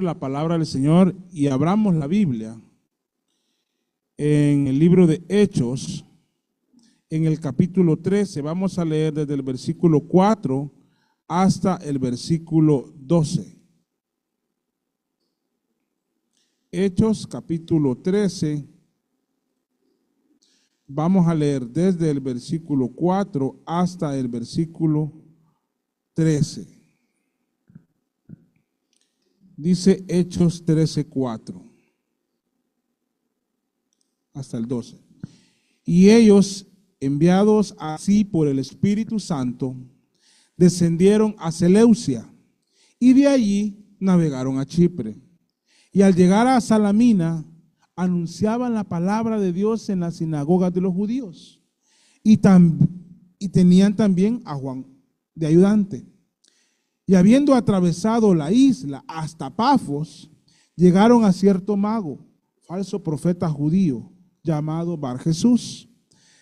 La palabra del Señor y abramos la Biblia en el libro de Hechos, en el capítulo 13. Vamos a leer desde el versículo 4 hasta el versículo 12. Hechos capítulo 13. Vamos a leer desde el versículo 4 hasta el versículo 13. Dice Hechos 13:4 hasta el 12. Y ellos, enviados así por el Espíritu Santo, descendieron a Seleucia y de allí navegaron a Chipre. Y al llegar a Salamina, anunciaban la palabra de Dios en las sinagogas de los judíos. Y tenían también a Juan de ayudante. Y habiendo atravesado la isla hasta Pafos, llegaron a cierto mago, falso profeta judío, llamado Bar Jesús,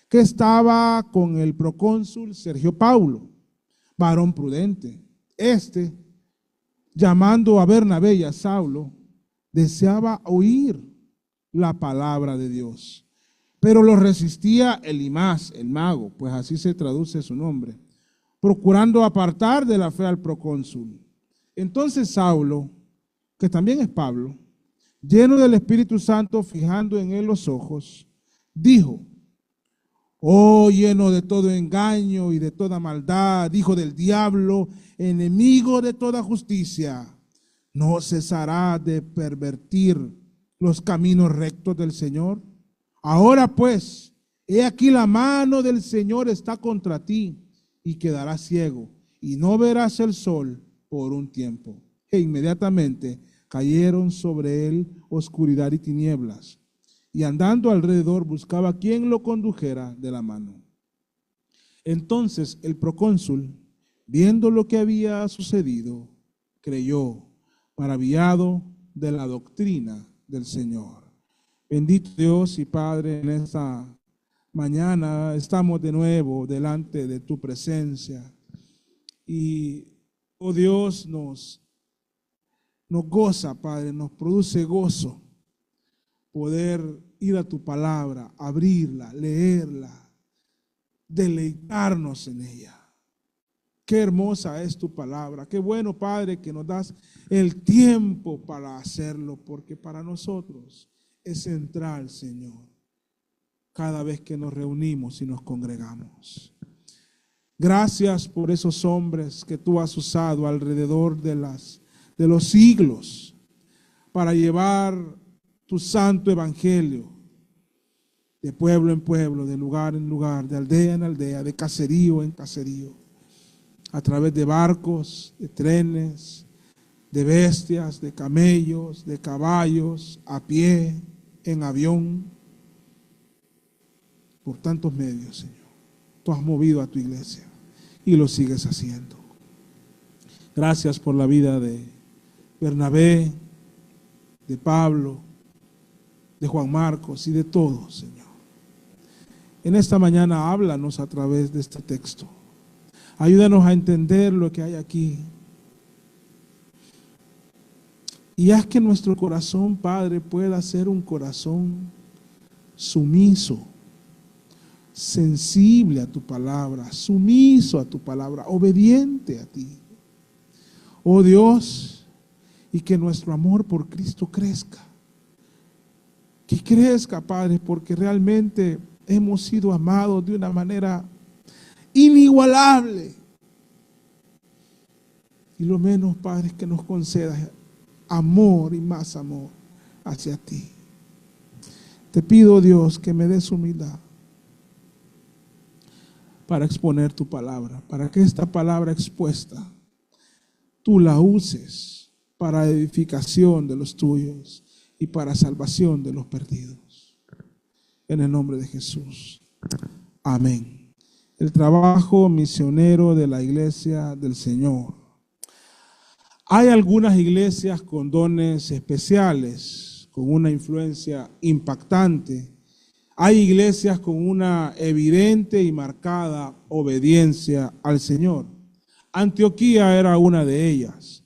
que estaba con el procónsul Sergio Paulo, varón prudente. Este, llamando a Bernabé y a Saulo, deseaba oír la palabra de Dios, pero lo resistía Elimas, el mago, pues así se traduce su nombre, procurando apartar de la fe al procónsul. Entonces Saulo, que también es Pablo, lleno del Espíritu Santo, fijando en él los ojos, dijo: oh, lleno de todo engaño y de toda maldad, hijo del diablo, enemigo de toda justicia, ¿no cesará de pervertir los caminos rectos del Señor? Ahora pues, he aquí la mano del Señor está contra ti, y quedarás ciego, y no verás el sol por un tiempo. E inmediatamente cayeron sobre él oscuridad y tinieblas, y andando alrededor buscaba quien lo condujera de la mano. Entonces el procónsul, viendo lo que había sucedido, creyó, maravillado de la doctrina del Señor. Bendito Dios y Padre, en esta mañana estamos de nuevo delante de tu presencia y, oh Dios, nos goza, Padre, nos produce gozo poder ir a tu palabra, abrirla, leerla, deleitarnos en ella. Qué hermosa es tu palabra, qué bueno, Padre, que nos das el tiempo para hacerlo, porque para nosotros es central, Señor, cada vez que nos reunimos y nos congregamos. Gracias por esos hombres que tú has usado alrededor de los siglos para llevar tu santo evangelio de pueblo en pueblo, de lugar en lugar, de aldea en aldea, de caserío en caserío, a través de barcos, de trenes, de bestias, de camellos, de caballos, a pie, en avión, por tantos medios, Señor. Tú has movido a tu iglesia y lo sigues haciendo. Gracias por la vida de Bernabé, de Pablo, de Juan Marcos y de todos, Señor. En esta mañana háblanos a través de este texto. Ayúdanos a entender lo que hay aquí. Y haz que nuestro corazón, Padre, pueda ser un corazón sumiso, sensible a tu palabra, sumiso a tu palabra, obediente a ti. Oh Dios, y que nuestro amor por Cristo crezca. Que crezca, Padre, porque realmente hemos sido amados de una manera inigualable. Y lo menos, Padre, es que nos concedas amor y más amor hacia ti. Te pido, Dios, que me des humildad para exponer tu palabra, para que esta palabra expuesta tú la uses para edificación de los tuyos y para salvación de los perdidos. En el nombre de Jesús. Amén. El trabajo misionero de la iglesia del Señor. Hay algunas iglesias con dones especiales, con una influencia impactante. Hay iglesias con una evidente y marcada obediencia al Señor. Antioquía era una de ellas.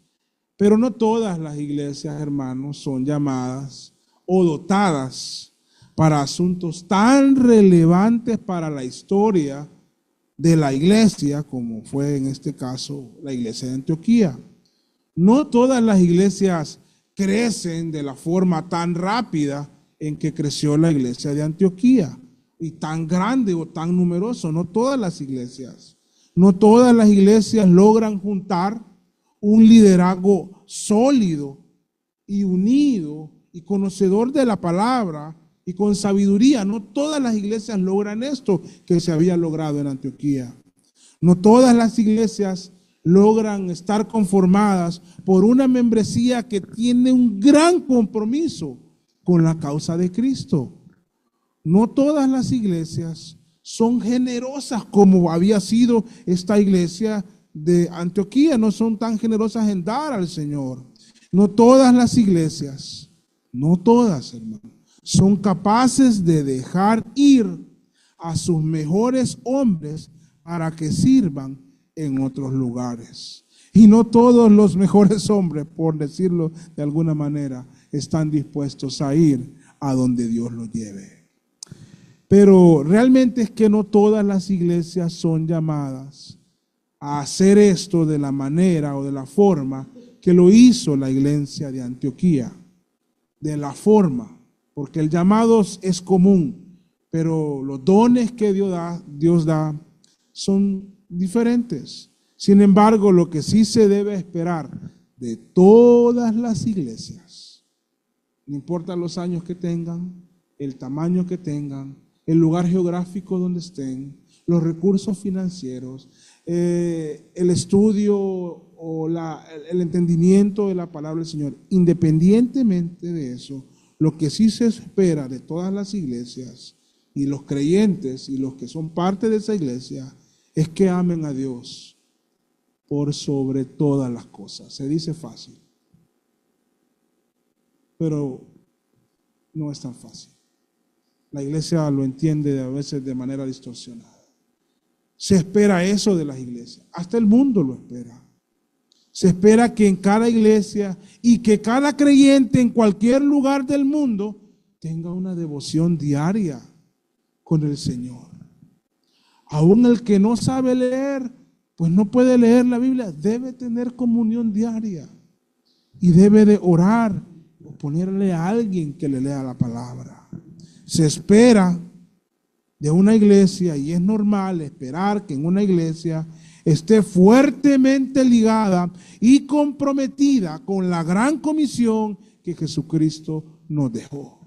Pero no todas las iglesias, hermanos, son llamadas o dotadas para asuntos tan relevantes para la historia de la iglesia, como fue en este caso la iglesia de Antioquía. No todas las iglesias crecen de la forma tan rápida en que creció la iglesia de Antioquía, y tan grande o tan numeroso. No todas las iglesias. No todas las iglesias logran juntar un liderazgo sólido y unido y conocedor de la palabra y con sabiduría. No todas las iglesias logran esto que se había logrado en Antioquía. No todas las iglesias logran estar conformadas por una membresía que tiene un gran compromiso con la causa de Cristo. No todas las iglesias son generosas como había sido esta iglesia de Antioquía. No son tan generosas en dar al Señor. No todas las iglesias, no todas, hermano, son capaces de dejar ir a sus mejores hombres para que sirvan en otros lugares. Y no todos los mejores hombres, por decirlo de alguna manera, están dispuestos a ir a donde Dios los lleve. Pero realmente es que no todas las iglesias son llamadas a hacer esto de la manera o de la forma que lo hizo la iglesia de Antioquía. De la forma, porque el llamado es común, pero los dones que Dios da son diferentes. Sin embargo, lo que sí se debe esperar de todas las iglesias, no importa los años que tengan, el tamaño que tengan, el lugar geográfico donde estén, los recursos financieros, el estudio o el entendimiento de la palabra del Señor, independientemente de eso, lo que sí se espera de todas las iglesias y los creyentes y los que son parte de esa iglesia es que amen a Dios por sobre todas las cosas. Se dice fácil, pero no es tan fácil. La iglesia lo entiende a veces de manera distorsionada. Se espera eso de las iglesias. Hasta el mundo lo espera. Se espera que en cada iglesia y que cada creyente en cualquier lugar del mundo tenga una devoción diaria con el Señor. Aún el que no sabe leer, pues no puede leer la Biblia, debe tener comunión diaria y debe de orar o ponerle a alguien que le lea la palabra. Se espera de una iglesia, y es normal esperar que en una iglesia esté fuertemente ligada y comprometida con la gran comisión que Jesucristo nos dejó.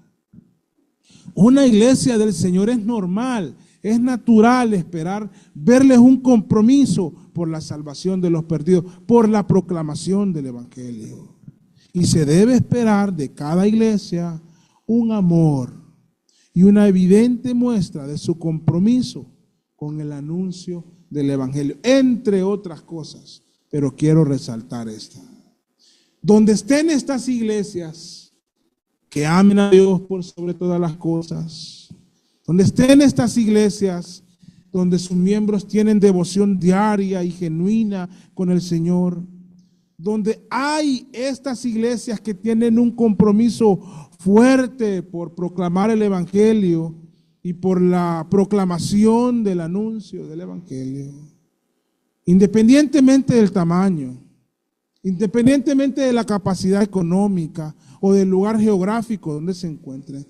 Una iglesia del Señor es normal, es natural esperar verles un compromiso por la salvación de los perdidos, por la proclamación del evangelio. Y se debe esperar de cada iglesia un amor y una evidente muestra de su compromiso con el anuncio del evangelio, entre otras cosas, pero quiero resaltar esta. Donde estén estas iglesias que amen a Dios por sobre todas las cosas, donde estén estas iglesias donde sus miembros tienen devoción diaria y genuina con el Señor, donde hay estas iglesias que tienen un compromiso fuerte por proclamar el evangelio y por la proclamación del anuncio del evangelio, independientemente del tamaño, independientemente de la capacidad económica o del lugar geográfico donde se encuentren,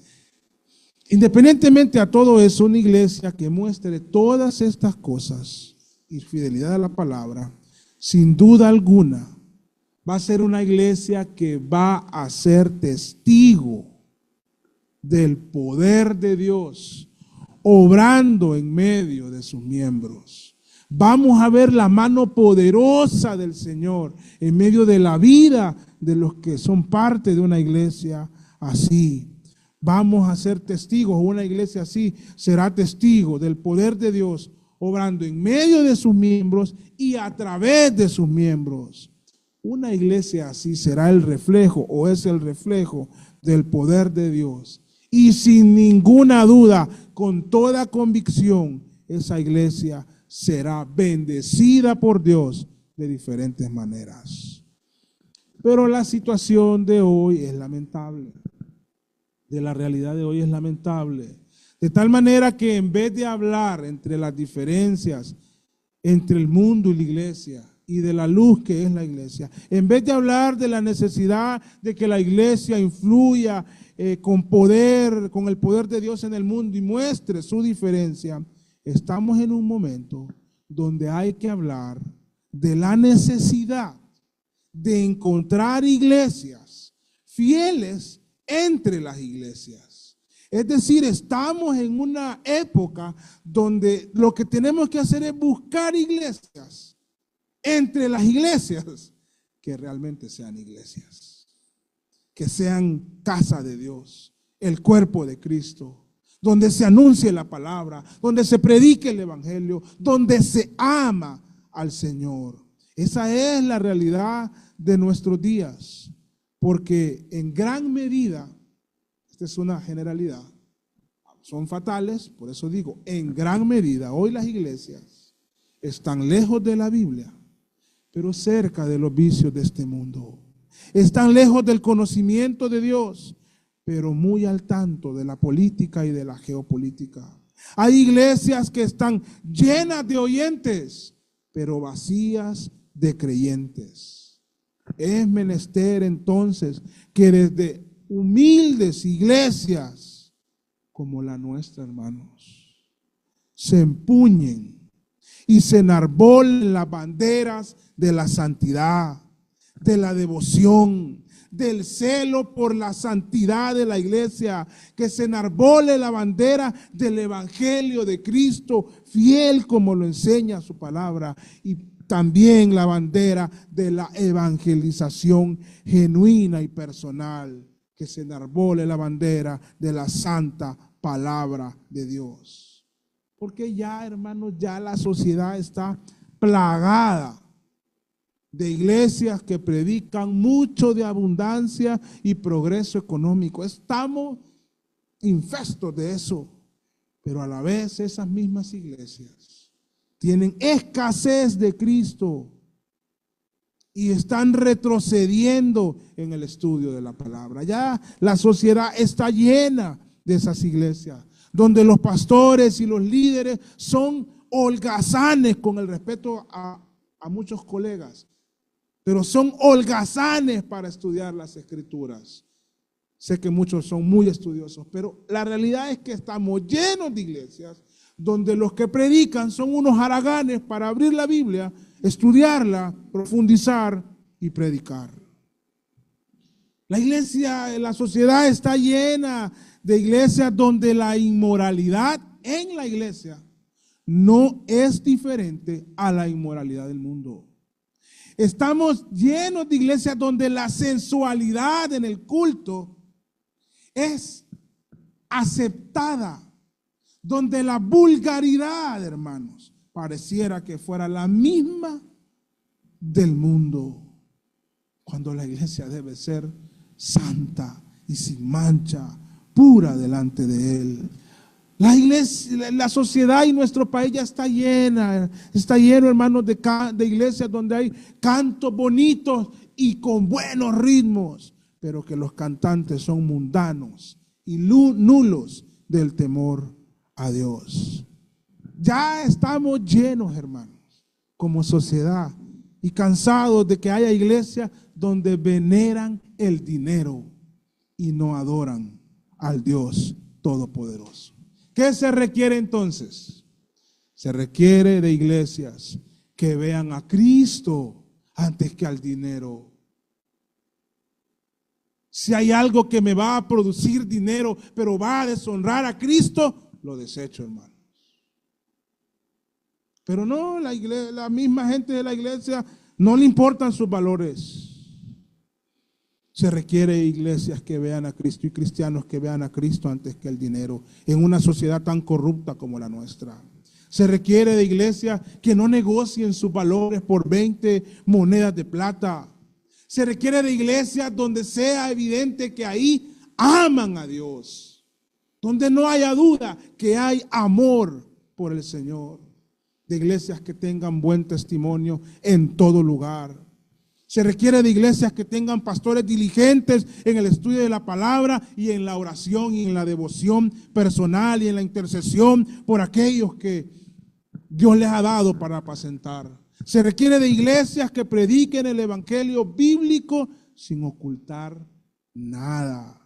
independientemente a todo eso, una iglesia que muestre todas estas cosas y fidelidad a la palabra, sin duda alguna, va a ser una iglesia que va a ser testigo del poder de Dios, obrando en medio de sus miembros. Vamos a ver la mano poderosa del Señor en medio de la vida de los que son parte de una iglesia así. Vamos a ser testigos, una iglesia así será testigo del poder de Dios, obrando en medio de sus miembros y a través de sus miembros. Una iglesia así será el reflejo o es el reflejo del poder de Dios. Y sin ninguna duda, con toda convicción, esa iglesia será bendecida por Dios de diferentes maneras. Pero la situación de hoy es lamentable. De la realidad de hoy es lamentable. De tal manera que en vez de hablar entre las diferencias entre el mundo y la iglesia y de la luz que es la iglesia, en vez de hablar de la necesidad de que la iglesia influya con poder, con el poder de Dios en el mundo y muestre su diferencia, estamos en un momento donde hay que hablar de la necesidad de encontrar iglesias fieles entre las iglesias. Es decir, estamos en una época donde lo que tenemos que hacer es buscar iglesias entre las iglesias que realmente sean iglesias, que sean casa de Dios, el cuerpo de Cristo, donde se anuncie la palabra, donde se predique el evangelio, donde se ama al Señor. Esa es la realidad de nuestros días, porque en gran medida, esta es una generalidad, son fatales, por eso digo, en gran medida, hoy las iglesias están lejos de la Biblia, pero cerca de los vicios de este mundo. Están lejos del conocimiento de Dios, pero muy al tanto de la política y de la geopolítica. Hay iglesias que están llenas de oyentes, pero vacías de creyentes. Es menester entonces que desde humildes iglesias como la nuestra, hermanos, se empuñen y se enarbolen las banderas de la santidad, de la devoción, del celo por la santidad de la iglesia, que se enarbole la bandera del evangelio de Cristo, fiel como lo enseña su palabra, y también la bandera de la evangelización genuina y personal, que se enarbole la bandera de la santa palabra de Dios. Porque ya, hermanos, ya la sociedad está plagada de iglesias que predican mucho de abundancia y progreso económico. Estamos infestos de eso, pero a la vez esas mismas iglesias tienen escasez de Cristo y están retrocediendo en el estudio de la palabra. Ya la sociedad está llena de esas iglesias, donde los pastores y los líderes son holgazanes, con el respeto a muchos colegas, pero son holgazanes para estudiar las escrituras. Sé que muchos son muy estudiosos, pero la realidad es que estamos llenos de iglesias donde los que predican son unos haraganes para abrir la Biblia, estudiarla, profundizar y predicar. La iglesia, la sociedad está llena de iglesias donde la inmoralidad en la iglesia no es diferente a la inmoralidad del mundo. Estamos llenos de iglesias donde la sensualidad en el culto es aceptada, donde la vulgaridad, hermanos, pareciera que fuera la misma del mundo, cuando la iglesia debe ser santa y sin mancha, pura delante de Él. La iglesia, la sociedad y nuestro país ya está lleno, hermanos, de iglesias donde hay cantos bonitos y con buenos ritmos, pero que los cantantes son mundanos y nulos del temor a Dios. Ya estamos llenos, hermanos, como sociedad, y cansados de que haya iglesias donde veneran el dinero y no adoran al Dios Todopoderoso. ¿Qué se requiere entonces? Se requiere de iglesias que vean a Cristo antes que al dinero. Si hay algo que me va a producir dinero, pero va a deshonrar a Cristo, lo desecho, hermanos. Pero no, la misma gente de la iglesia no le importan sus valores. Se requiere iglesias que vean a Cristo y cristianos que vean a Cristo antes que el dinero en una sociedad tan corrupta como la nuestra. Se requiere de iglesias que no negocien sus valores por 20 monedas de plata. Se requiere de iglesias donde sea evidente que ahí aman a Dios, donde no haya duda que hay amor por el Señor. De iglesias que tengan buen testimonio en todo lugar. Se requiere de iglesias que tengan pastores diligentes en el estudio de la palabra y en la oración y en la devoción personal y en la intercesión por aquellos que Dios les ha dado para apacentar. Se requiere de iglesias que prediquen el evangelio bíblico sin ocultar nada.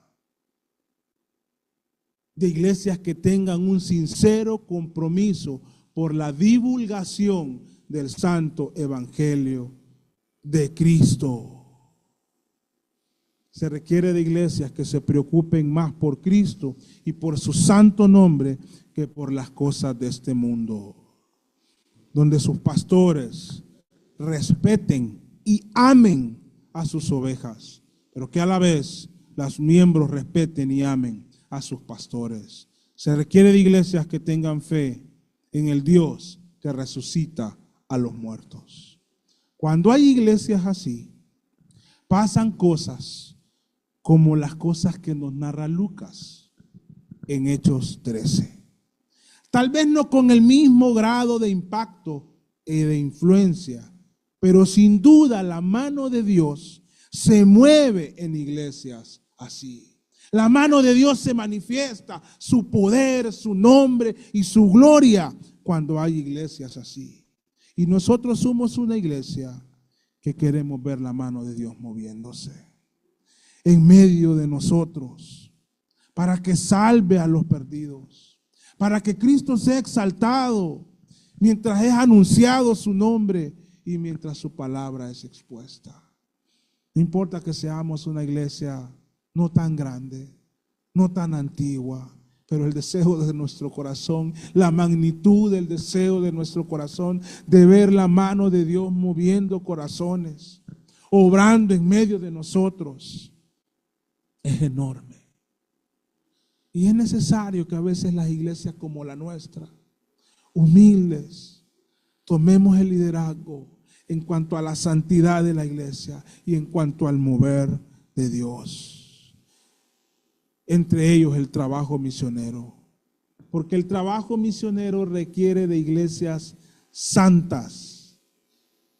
De iglesias que tengan un sincero compromiso por la divulgación del santo evangelio de Cristo. Se requiere de iglesias que se preocupen más por Cristo y por su santo nombre que por las cosas de este mundo. Donde sus pastores respeten y amen a sus ovejas, pero que a la vez los miembros respeten y amen a sus pastores. Se requiere de iglesias que tengan fe en el Dios que resucita a los muertos. Cuando hay iglesias así, pasan cosas como las cosas que nos narra Lucas en Hechos 13. Tal vez no con el mismo grado de impacto y de influencia, pero sin duda la mano de Dios se mueve en iglesias así. La mano de Dios se manifiesta, su poder, su nombre y su gloria cuando hay iglesias así. Y nosotros somos una iglesia que queremos ver la mano de Dios moviéndose en medio de nosotros para que salve a los perdidos, para que Cristo sea exaltado mientras es anunciado su nombre y mientras su palabra es expuesta. No importa que seamos una iglesia no tan grande, no tan antigua, pero el deseo de nuestro corazón, la magnitud del deseo de nuestro corazón de ver la mano de Dios moviendo corazones, obrando en medio de nosotros, es enorme. Y es necesario que a veces las iglesias como la nuestra, humildes, tomemos el liderazgo en cuanto a la santidad de la iglesia y en cuanto al mover de Dios. Entre ellos el trabajo misionero, porque el trabajo misionero requiere de iglesias santas,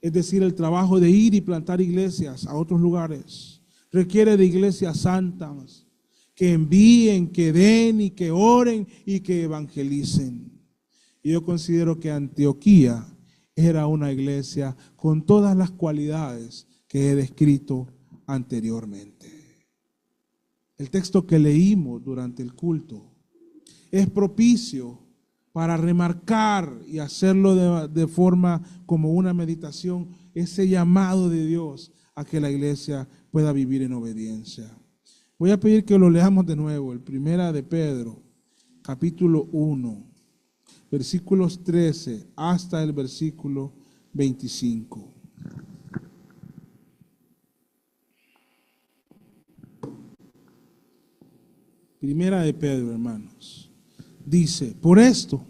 es decir, el trabajo de ir y plantar iglesias a otros lugares, requiere de iglesias santas, que envíen, que den y que oren y que evangelicen. Y yo considero que Antioquía era una iglesia con todas las cualidades que he descrito anteriormente. El texto que leímos durante el culto es propicio para remarcar y hacerlo de forma como una meditación, ese llamado de Dios a que la iglesia pueda vivir en obediencia. Voy a pedir que lo leamos de nuevo, el Primera de Pedro, capítulo 1, versículos 13 hasta el versículo 25. Primera de Pedro, hermanos. Dice, por esto,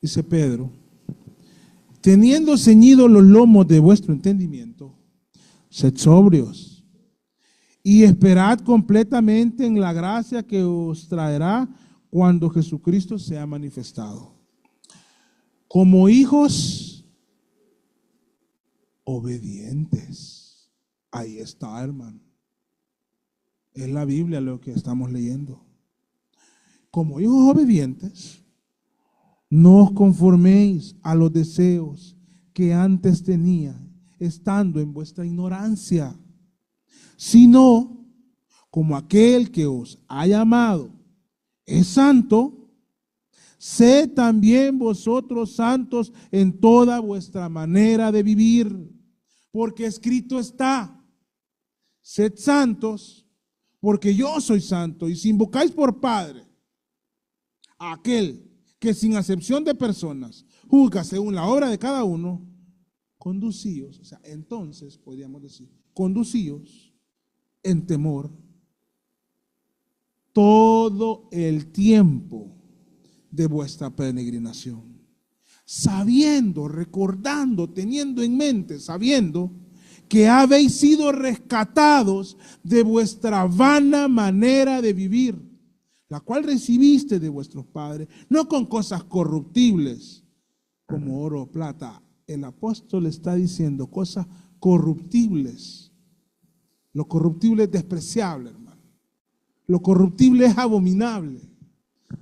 dice Pedro, teniendo ceñidos los lomos de vuestro entendimiento, sed sobrios y esperad completamente en la gracia que os traerá cuando Jesucristo sea manifestado. Como hijos obedientes. Ahí está, hermano. Es la Biblia lo que estamos leyendo. Como hijos obedientes, no os conforméis a los deseos que antes tenía, estando en vuestra ignorancia, sino como aquel que os ha llamado es santo, sed también vosotros santos en toda vuestra manera de vivir, porque escrito está, sed santos, porque yo soy santo. Y si invocáis por Padre a aquel que sin acepción de personas juzga según la obra de cada uno, conducíos, o sea, entonces podríamos decir, conducíos en temor todo el tiempo de vuestra peregrinación, sabiendo, recordando, teniendo en mente, sabiendo que habéis sido rescatados de vuestra vana manera de vivir, la cual recibiste de vuestros padres, no con cosas corruptibles como oro o plata. El apóstol está diciendo cosas corruptibles. Lo corruptible es despreciable, hermano. Lo corruptible es abominable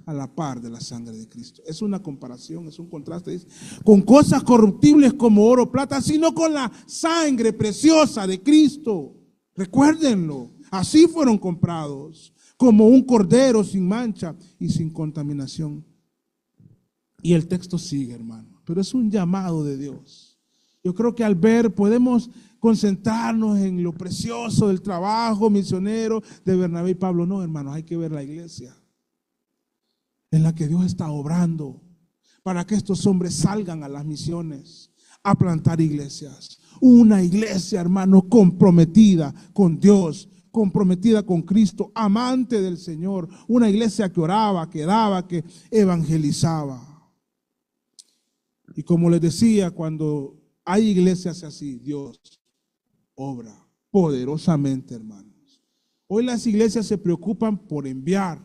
a la par de la sangre de Cristo. Es una comparación, es un contraste. Dice, con cosas corruptibles como oro, plata, sino con la sangre preciosa de Cristo. Recuérdenlo, así fueron comprados, como un cordero sin mancha y sin contaminación. Y el texto sigue, hermano, pero es un llamado de Dios. Yo creo que al ver podemos concentrarnos en lo precioso del trabajo misionero de Bernabé y Pablo. No, hermanos, hay que ver la iglesia en la que Dios está obrando para que estos hombres salgan a las misiones, a plantar iglesias. Una iglesia, hermano, comprometida con Dios, comprometida con Cristo, amante del Señor. Una iglesia que oraba, que daba, que evangelizaba. Y como les decía, cuando hay iglesias así, Dios obra poderosamente, hermanos. Hoy las iglesias se preocupan por enviar,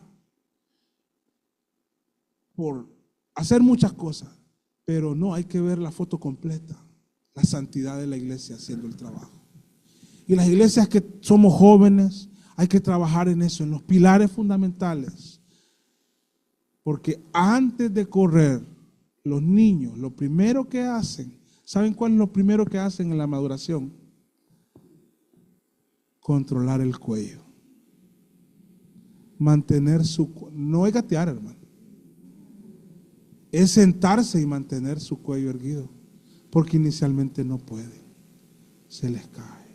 por hacer muchas cosas, pero no, hay que ver la foto completa, la santidad de la iglesia haciendo el trabajo. Y las iglesias que somos jóvenes, hay que trabajar en eso, en los pilares fundamentales, porque antes de correr, los niños, lo primero que hacen, ¿saben cuál es lo primero que hacen en la maduración? Controlar el cuello. Mantener no es gatear, hermano. Es sentarse y mantener su cuello erguido, porque inicialmente no pueden, se les cae.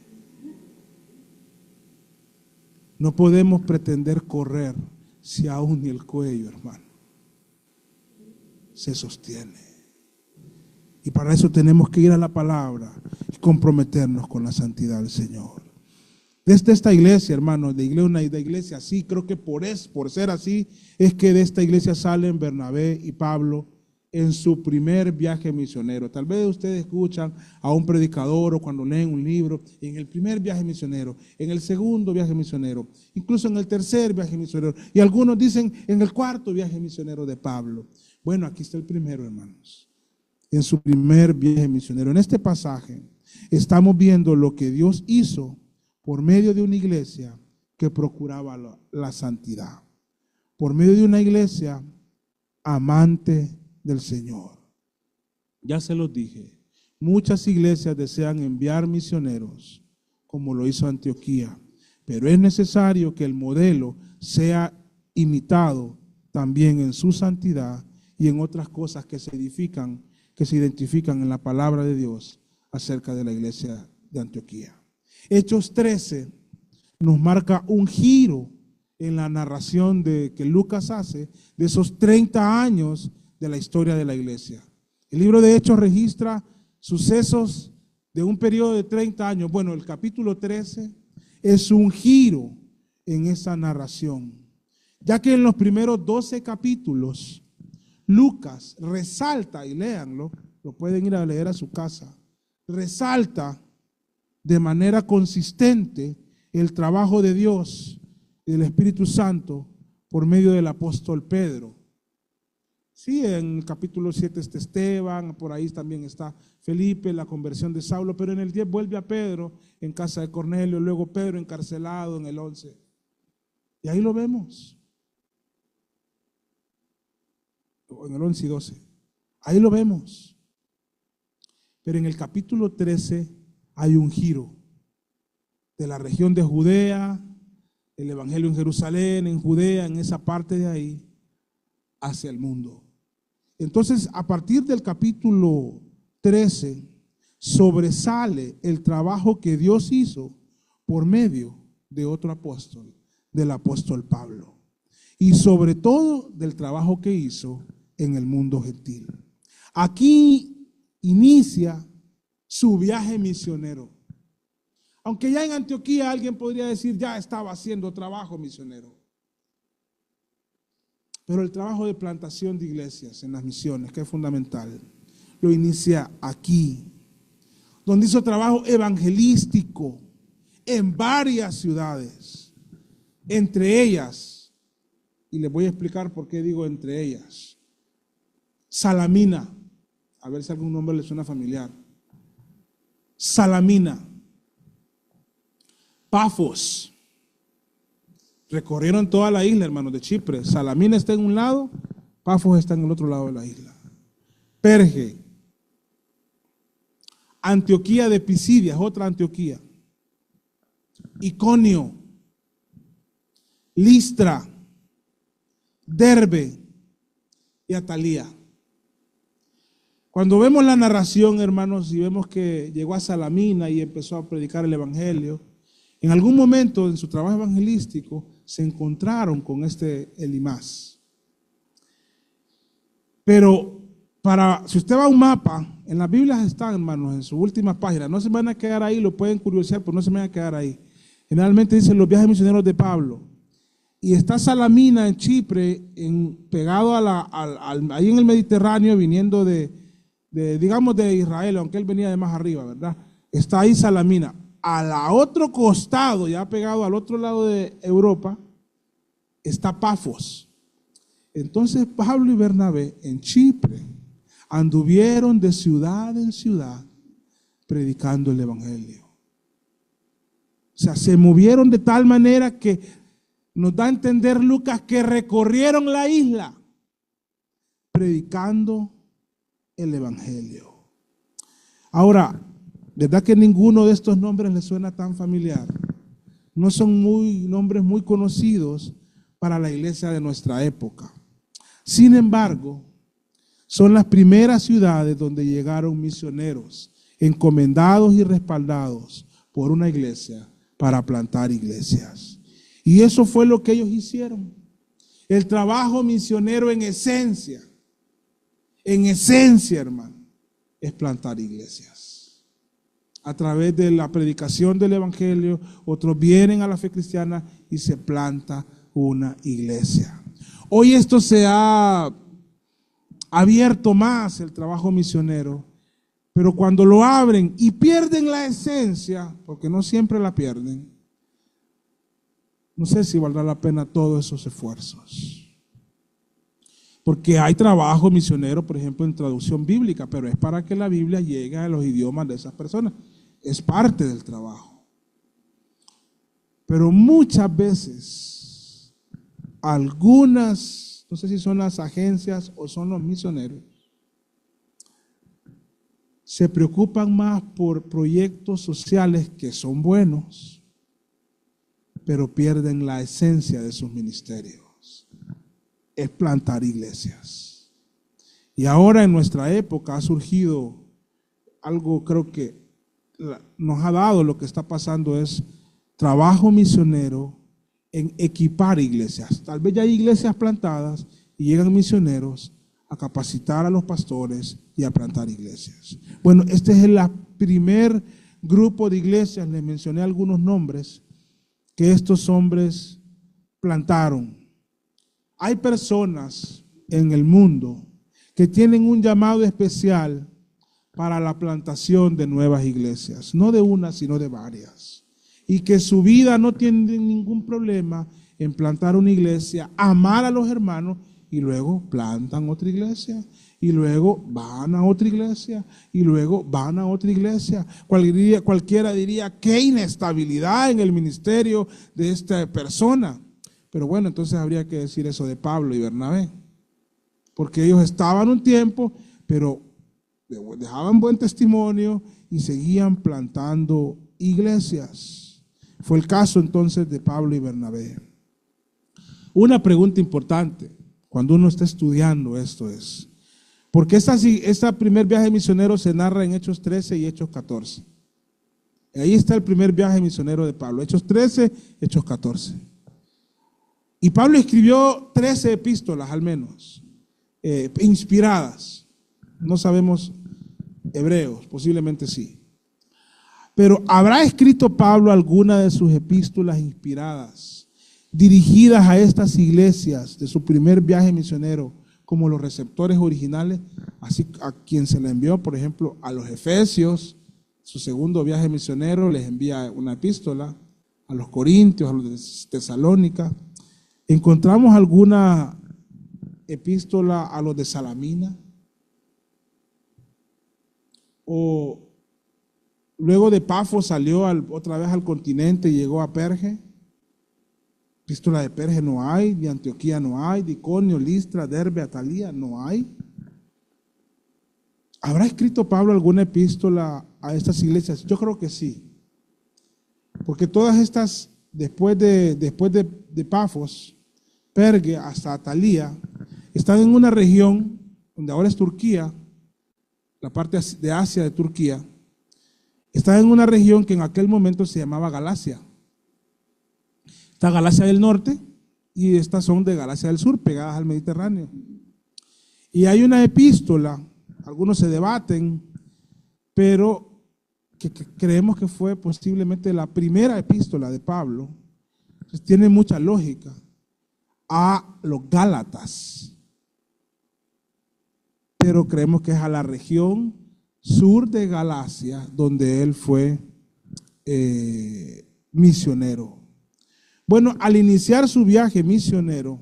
No podemos pretender correr si aún ni el cuello, hermano, se sostiene. Y para eso tenemos que ir a la palabra y comprometernos con la santidad del Señor. Desde esta iglesia, hermano, de iglesia así, creo que por ser así, es que de esta iglesia salen Bernabé y Pablo en su primer viaje misionero. Tal vez ustedes escuchan a un predicador o cuando leen un libro, en el primer viaje misionero, en el segundo viaje misionero, incluso en el tercer viaje misionero, y algunos dicen en el cuarto viaje misionero de Pablo. Bueno, aquí está el primero, hermanos, en su primer viaje misionero. En este pasaje estamos viendo lo que Dios hizo por medio de una iglesia que procuraba la santidad, por medio de una iglesia amante del Señor. Ya se los dije, muchas iglesias desean enviar misioneros, como lo hizo Antioquía, pero es necesario que el modelo sea imitado también en su santidad y en otras cosas que se identifican en la palabra de Dios acerca de la iglesia de Antioquía. Hechos 13 nos marca un giro en la narración que Lucas hace de esos 30 años de la historia de la iglesia. El libro de Hechos registra sucesos de un periodo de 30 años. Bueno, el capítulo 13 es un giro en esa narración, ya que en los primeros 12 capítulos Lucas resalta, y léanlo, lo pueden ir a leer a su casa, resalta de manera consistente el trabajo de Dios y del Espíritu Santo por medio del apóstol Pedro. Sí, en el capítulo 7 está Esteban, por ahí también está Felipe, la conversión de Saulo, pero en el 10 vuelve a Pedro en casa de Cornelio, luego Pedro encarcelado en el 11. Y ahí lo vemos. En el 11 y 12. Ahí lo vemos. Pero en el capítulo 13 hay un giro de la región de Judea, el evangelio en Jerusalén, en Judea, en esa parte de ahí, hacia el mundo. Entonces, a partir del capítulo 13, sobresale el trabajo que Dios hizo por medio de otro apóstol, del apóstol Pablo. Y sobre todo del trabajo que hizo en el mundo gentil. Aquí inicia su viaje misionero. Aunque ya en Antioquía alguien podría decir ya estaba haciendo trabajo misionero. Pero el trabajo de plantación de iglesias en las misiones, que es fundamental, lo inicia aquí, donde hizo trabajo evangelístico en varias ciudades, entre ellas, y les voy a explicar por qué digo entre ellas, Salamina, a ver si algún nombre le suena familiar, Salamina, Pafos. Recorrieron toda la isla, hermanos, de Chipre. Salamina está en un lado, Pafos está en el otro lado de la isla. Perge. Antioquía de Pisidia, es otra Antioquía. Iconio. Listra. Derbe y Atalía. Cuando vemos la narración, hermanos, y vemos que llegó a Salamina y empezó a predicar el evangelio, en algún momento en su trabajo evangelístico se encontraron con este Elimas. Pero si usted va a un mapa, en las Biblias están, hermanos, en su última página, no se van a quedar ahí, lo pueden curiosear, pero no se van a quedar ahí. Generalmente dicen los viajes misioneros de Pablo. Y está Salamina en Chipre, pegado ahí en el Mediterráneo, viniendo digamos, de Israel, aunque él venía de más arriba, ¿verdad? Está ahí Salamina. Al otro costado, ya pegado al otro lado de Europa, está Pafos. Entonces Pablo y Bernabé en Chipre anduvieron de ciudad en ciudad predicando el evangelio. O sea, se movieron de tal manera que nos da a entender Lucas que recorrieron la isla predicando el evangelio. Ahora, ¿verdad que ninguno de estos nombres les suena tan familiar? No son nombres muy conocidos para la iglesia de nuestra época. Sin embargo, son las primeras ciudades donde llegaron misioneros, encomendados y respaldados por una iglesia para plantar iglesias. Y eso fue lo que ellos hicieron. El trabajo misionero en esencia, hermano, es plantar iglesias. A través de la predicación del evangelio, otros vienen a la fe cristiana y se planta una iglesia. Hoy esto se ha abierto más, el trabajo misionero, pero cuando lo abren y pierden la esencia, porque no siempre la pierden, no sé si valdrá la pena todos esos esfuerzos. Porque hay trabajo misionero, por ejemplo, en traducción bíblica, pero es para que la Biblia llegue a los idiomas de esas personas. Es parte del trabajo. Pero muchas veces, algunas, no sé si son las agencias o son los misioneros, se preocupan más por proyectos sociales que son buenos, pero pierden la esencia de sus ministerios. Es plantar iglesias. Y ahora en nuestra época ha surgido algo, creo que nos ha dado lo que está pasando es trabajo misionero en equipar iglesias. Tal vez ya hay iglesias plantadas y llegan misioneros a capacitar a los pastores y a plantar iglesias. Bueno, este es el primer grupo de iglesias, les mencioné algunos nombres que estos hombres plantaron. Hay personas en el mundo que tienen un llamado especial para la plantación de nuevas iglesias, no de una, sino de varias, y que su vida no tiene ningún problema en plantar una iglesia, amar a los hermanos, y luego plantan otra iglesia, y luego van a otra iglesia, y luego van a otra iglesia. Cualquiera diría, qué inestabilidad en el ministerio de esta persona. Pero bueno, entonces habría que decir eso de Pablo y Bernabé, porque ellos estaban un tiempo, pero dejaban buen testimonio y seguían plantando iglesias. Fue el caso entonces de Pablo y Bernabé. Una pregunta importante cuando uno está estudiando esto es, ¿por qué este primer viaje misionero se narra en Hechos 13 y Hechos 14? Ahí está el primer viaje misionero de Pablo, Hechos 13, Hechos 14. Y Pablo escribió 13 epístolas al menos, inspiradas. No sabemos hebreos, posiblemente sí. Pero ¿habrá escrito Pablo alguna de sus epístolas inspiradas, dirigidas a estas iglesias de su primer viaje misionero, como los receptores originales? Así a quien se le envió, por ejemplo, a los Efesios, su segundo viaje misionero, les envía una epístola, a los Corintios, a los de Tesalónica. ¿Encontramos alguna epístola a los de Salamina? ¿O luego de Pafos salió otra vez al continente y llegó a Perge. Epístola de Perge no hay, de Antioquía no hay, de Iconio, Listra, Derbe, Atalía no hay. ¿Habrá escrito Pablo alguna epístola a estas iglesias? Yo creo que sí. Porque todas estas, después de Pafos, Perge hasta Atalía, están en una región donde ahora es Turquía, la parte de Asia de Turquía, están en una región que en aquel momento se llamaba Galacia. Está Galacia del norte y estas son de Galacia del sur, pegadas al Mediterráneo. Y hay una epístola, algunos se debaten, pero que creemos que fue posiblemente la primera epístola de Pablo. Entonces, tiene mucha lógica, a los Gálatas. Pero creemos que es a la región sur de Galacia donde él fue misionero. Bueno, al iniciar su viaje misionero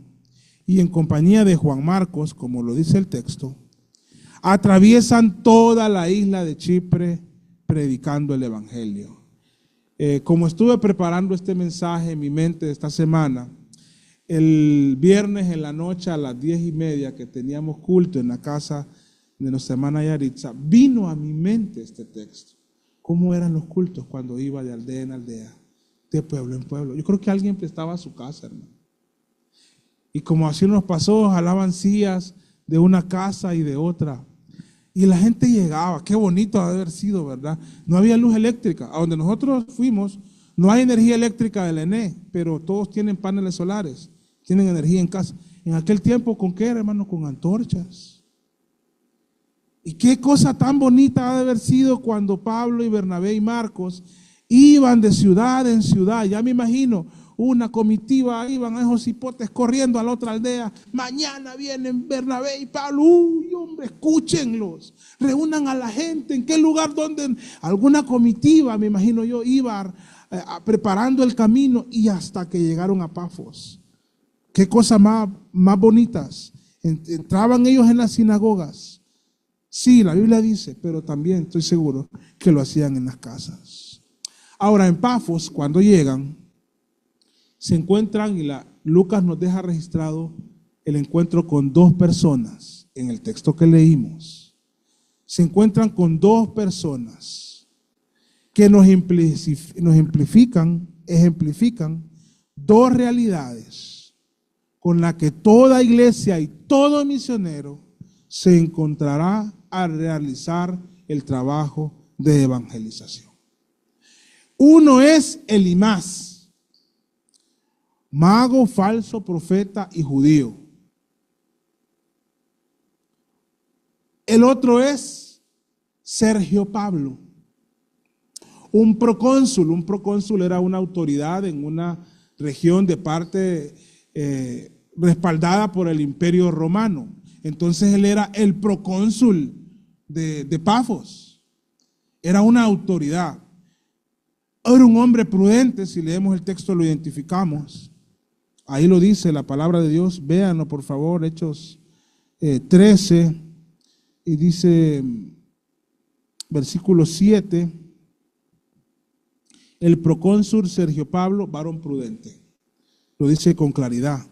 y en compañía de Juan Marcos, como lo dice el texto, atraviesan toda la isla de Chipre predicando el evangelio. Como estuve preparando este mensaje en mi mente esta semana, el viernes en la noche a las 10:30 que teníamos culto en la casa de nuestra hermana Yaritza, vino a mi mente este texto. ¿Cómo eran los cultos cuando iba de aldea en aldea, de pueblo en pueblo? Yo creo que alguien prestaba su casa, hermano. Y como así nos pasó, jalaban sillas de una casa y de otra. Y la gente llegaba, qué bonito ha de haber sido, ¿verdad? No había luz eléctrica. A donde nosotros fuimos, no hay energía eléctrica del ENE, pero todos tienen paneles solares, tienen energía en casa. En aquel tiempo, ¿con qué, hermano? Con antorchas. Y qué cosa tan bonita ha de haber sido cuando Pablo y Bernabé y Marcos iban de ciudad en ciudad. Ya me imagino una comitiva, iban a esos hipotes corriendo a la otra aldea. Mañana vienen Bernabé y Pablo. Uy, hombre, escúchenlos. Reúnan a la gente. ¿En qué lugar? Donde alguna comitiva, me imagino yo, iba preparando el camino y hasta que llegaron a Pafos. Qué cosas más bonitas. Entraban ellos en las sinagogas. Sí, la Biblia dice, pero también estoy seguro que lo hacían en las casas. Ahora, en Pafos, cuando llegan, se encuentran, y Lucas nos deja registrado el encuentro con dos personas en el texto que leímos. Se encuentran con dos personas que nos ejemplifican dos realidades con las que toda iglesia y todo misionero se encontrará a realizar el trabajo de evangelización. Uno es Elimás, mago, falso profeta y judío. El otro es Sergio Pablo, un procónsul. Un procónsul era una autoridad en una región de parte respaldada por el Imperio Romano. Entonces él era el procónsul de Pafos. Era una autoridad. Era un hombre prudente. Si leemos el texto lo identificamos. Ahí lo dice la palabra de Dios. Véanlo por favor, Hechos 13. Y dice, versículo 7, el procónsul Sergio Pablo, varón prudente. Lo dice con claridad.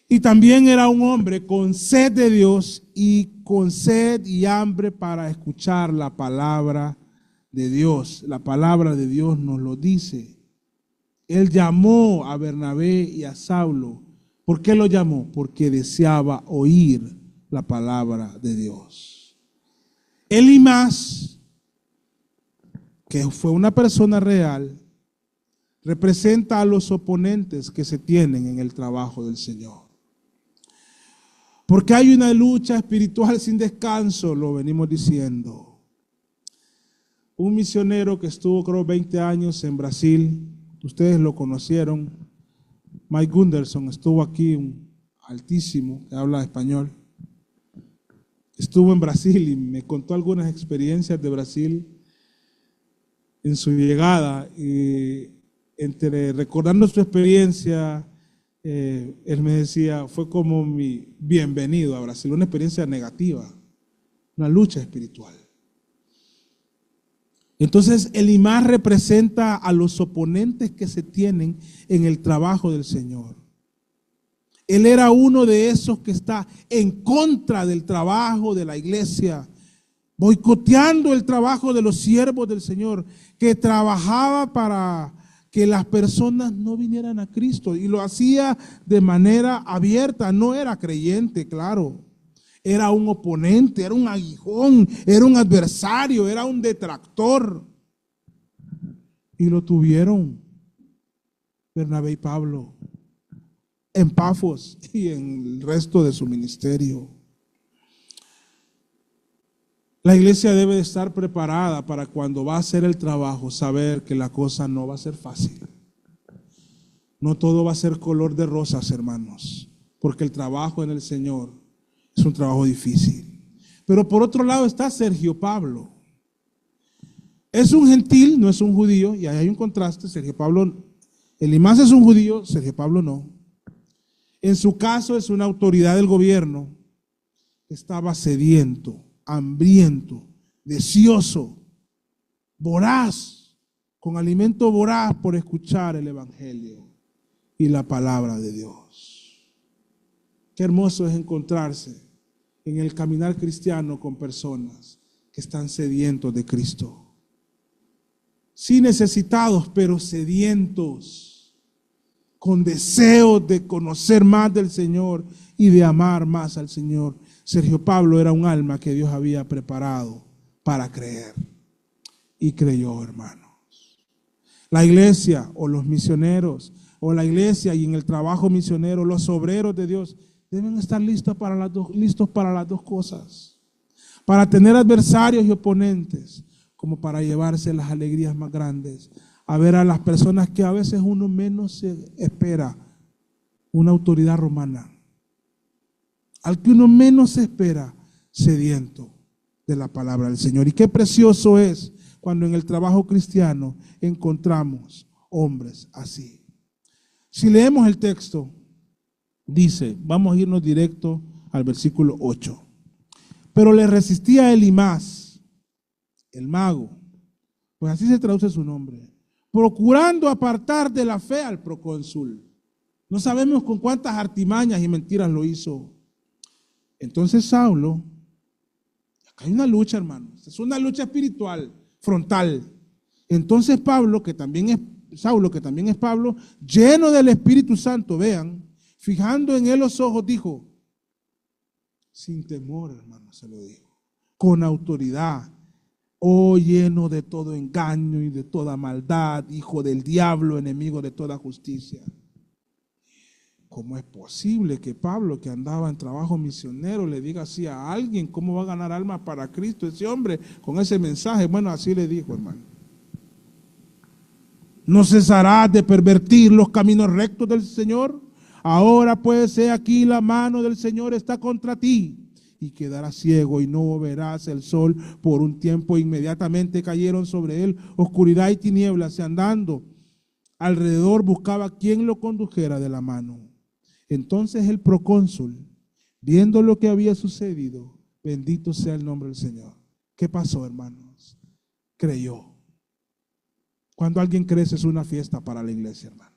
Y también era un hombre con sed de Dios y con sed y hambre para escuchar la palabra de Dios. La palabra de Dios nos lo dice. Él llamó a Bernabé y a Saulo. ¿Por qué lo llamó? Porque deseaba oír la palabra de Dios. Elimás, que fue una persona real, representa a los oponentes que se tienen en el trabajo del Señor. Porque hay una lucha espiritual sin descanso, lo venimos diciendo. Un misionero que estuvo, creo, 20 años en Brasil, ustedes lo conocieron, Mike Gunderson, estuvo aquí, un altísimo que habla español. Estuvo en Brasil y me contó algunas experiencias de Brasil en su llegada. Y entre recordando su experiencia, él me decía, fue como mi bienvenido a Brasil, una experiencia negativa, una lucha espiritual. Entonces, Elimás representa a los oponentes que se tienen en el trabajo del Señor. Él era uno de esos que está en contra del trabajo de la iglesia, boicoteando el trabajo de los siervos del Señor, que trabajaba para que las personas no vinieran a Cristo, y lo hacía de manera abierta. No era creyente, claro. Era un oponente, era un aguijón, era un adversario, era un detractor. Y lo tuvieron Bernabé y Pablo en Pafos y en el resto de su ministerio. La iglesia debe de estar preparada para cuando va a hacer el trabajo, saber que la cosa no va a ser fácil. No todo va a ser color de rosas, hermanos, porque el trabajo en el Señor es un trabajo difícil. Pero por otro lado está Sergio Pablo. Es un gentil, no es un judío, y ahí hay un contraste. Sergio Pablo, Elimás es un judío, Sergio Pablo no. En su caso es una autoridad del gobierno. Estaba sediento, hambriento, deseoso, voraz, con alimento voraz por escuchar el evangelio y la palabra de Dios. Qué hermoso es encontrarse en el caminar cristiano con personas que están sedientos de Cristo. Sí necesitados, pero sedientos, con deseos de conocer más del Señor y de amar más al Señor. Sergio Pablo era un alma que Dios había preparado para creer, y creyó, hermanos. La iglesia o los misioneros, o la iglesia y en el trabajo misionero, los obreros de Dios deben estar listos para las dos cosas, para tener adversarios y oponentes, como para llevarse las alegrías más grandes, a ver a las personas que a veces uno menos se espera, una autoridad romana, al que uno menos se espera, sediento de la palabra del Señor. Y qué precioso es cuando en el trabajo cristiano encontramos hombres así. Si leemos el texto, dice, vamos a irnos directo al versículo 8. Pero le resistía Elimás, el mago, pues así se traduce su nombre, procurando apartar de la fe al procónsul. No sabemos con cuántas artimañas y mentiras lo hizo. Entonces Saulo, acá hay una lucha, hermanos, es una lucha espiritual, frontal. Entonces Saulo, que también es Pablo, lleno del Espíritu Santo, vean, fijando en él los ojos, dijo, sin temor, hermano, se lo dijo, con autoridad, oh lleno de todo engaño y de toda maldad, hijo del diablo, enemigo de toda justicia. ¿Cómo es posible que Pablo, que andaba en trabajo misionero, le diga así a alguien? ¿Cómo va a ganar almas para Cristo ese hombre con ese mensaje? Bueno, así le dijo, hermano. ¿No cesarás de pervertir los caminos rectos del Señor? Ahora pues, he aquí la mano del Señor está contra ti, y quedarás ciego y no verás el sol por un tiempo. Inmediatamente cayeron sobre él oscuridad y tinieblas, y andando alrededor buscaba quien lo condujera de la mano. Entonces el procónsul, viendo lo que había sucedido, bendito sea el nombre del Señor. ¿Qué pasó, hermanos? Creyó. Cuando alguien crece es una fiesta para la iglesia, hermano.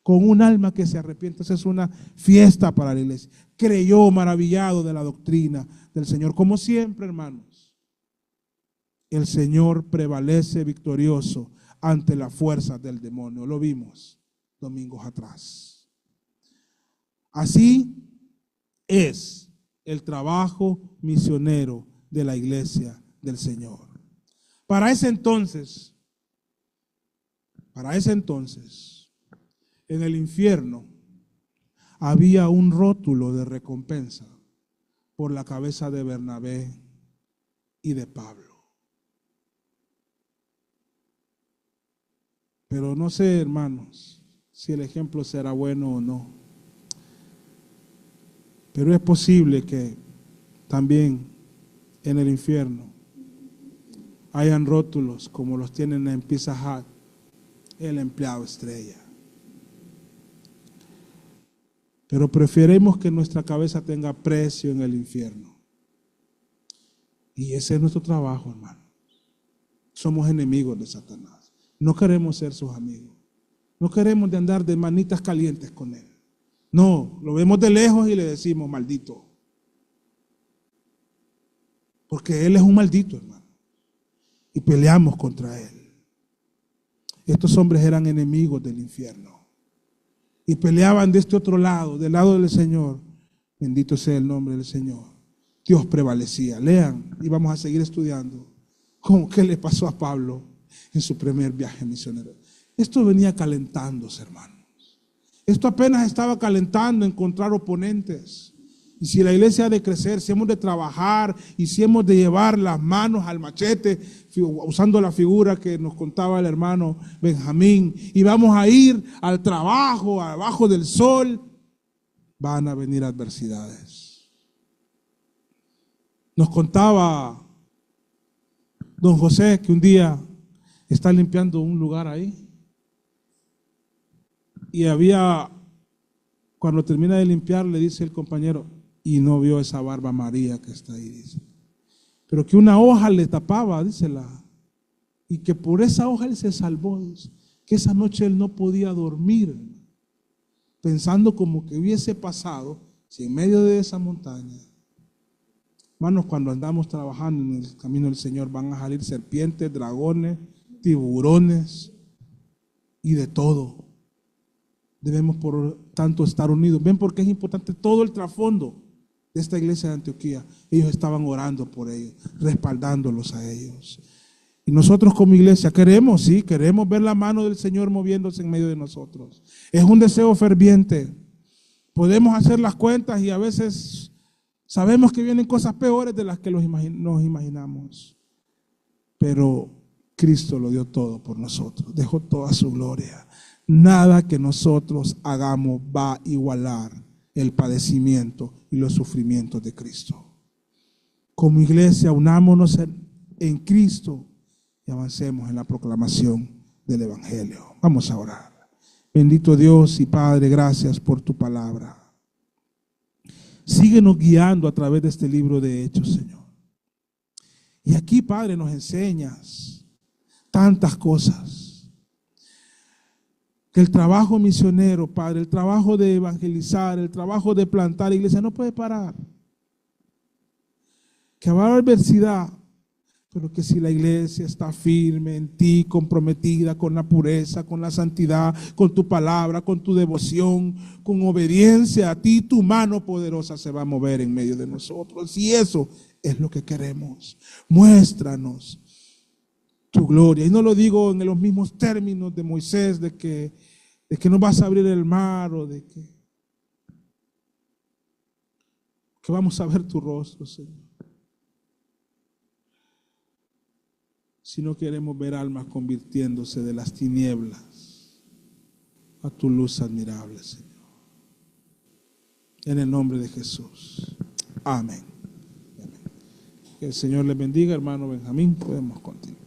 Con un alma que se arrepiente, es una fiesta para la iglesia. Creyó, maravillado de la doctrina del Señor. Como siempre, hermanos, el Señor prevalece victorioso ante las fuerzas del demonio. Lo vimos domingos atrás. Así es el trabajo misionero de la iglesia del Señor. Para ese entonces, en el infierno había un rótulo de recompensa por la cabeza de Bernabé y de Pablo. Pero no sé, hermanos, si el ejemplo será bueno o no. Pero es posible que también en el infierno hayan rótulos como los tienen en Pizza Hut, el empleado estrella. Pero preferimos que nuestra cabeza tenga precio en el infierno. Y ese es nuestro trabajo, hermano. somos enemigos de Satanás. No queremos ser sus amigos. No queremos de andar de manitas calientes con él. No, lo vemos de lejos y le decimos maldito. Porque él es un maldito, hermano. Y peleamos contra él. Estos hombres eran enemigos del infierno. Y peleaban de este otro lado, del lado del Señor. Bendito sea el nombre del Señor. Dios prevalecía. Lean y vamos a seguir estudiando qué le pasó a Pablo en su primer viaje misionero. Esto venía calentándose, hermanos. Esto apenas estaba calentando, encontrar oponentes. Y si la iglesia ha de crecer, si hemos de trabajar y si hemos de llevar las manos al machete, usando la figura que nos contaba el hermano Benjamín, y vamos a ir al trabajo, abajo del sol, van a venir adversidades. Nos contaba don José que un día está limpiando un lugar ahí y cuando termina de limpiar, le dice el compañero, y no vio esa barba María que está ahí, dice, pero que una hoja le tapaba, dísela, y que por esa hoja él se salvó, dice, que esa noche él no podía dormir, pensando como que hubiese pasado si en medio de esa montaña. Hermanos, cuando andamos trabajando en el camino del Señor van a salir serpientes, dragones, tiburones y de todo. Debemos por tanto estar unidos. ¿Ven por qué es importante todo el trasfondo de esta iglesia de Antioquía? Ellos estaban orando por ellos, respaldándolos a ellos. Y nosotros como iglesia queremos, sí, queremos ver la mano del Señor moviéndose en medio de nosotros. Es un deseo ferviente. Podemos hacer las cuentas y a veces sabemos que vienen cosas peores de las que nos imaginamos. Pero Cristo lo dio todo por nosotros, dejó toda su gloria. Nada que nosotros hagamos va a igualar el padecimiento y los sufrimientos de Cristo. Como iglesia, unámonos en Cristo y avancemos en la proclamación del Evangelio. Vamos a orar. Bendito Dios y Padre, gracias por tu palabra. Síguenos guiando a través de este libro de Hechos, Señor. Y aquí, Padre, nos enseñas tantas cosas. Que el trabajo misionero, Padre, el trabajo de evangelizar, el trabajo de plantar iglesia no puede parar. Que habrá adversidad, pero que si la iglesia está firme en ti, comprometida con la pureza, con la santidad, con tu palabra, con tu devoción, con obediencia a ti, tu mano poderosa se va a mover en medio de nosotros. Y eso es lo que queremos. Muéstranos tu gloria. Y no lo digo en los mismos términos de Moisés, de que no vas a abrir el mar o de que vamos a ver tu rostro, Señor. Sino queremos ver almas convirtiéndose de las tinieblas a tu luz admirable, Señor. En el nombre de Jesús. Amén. Amén. Que el Señor les bendiga, hermano Benjamín. Podemos continuar.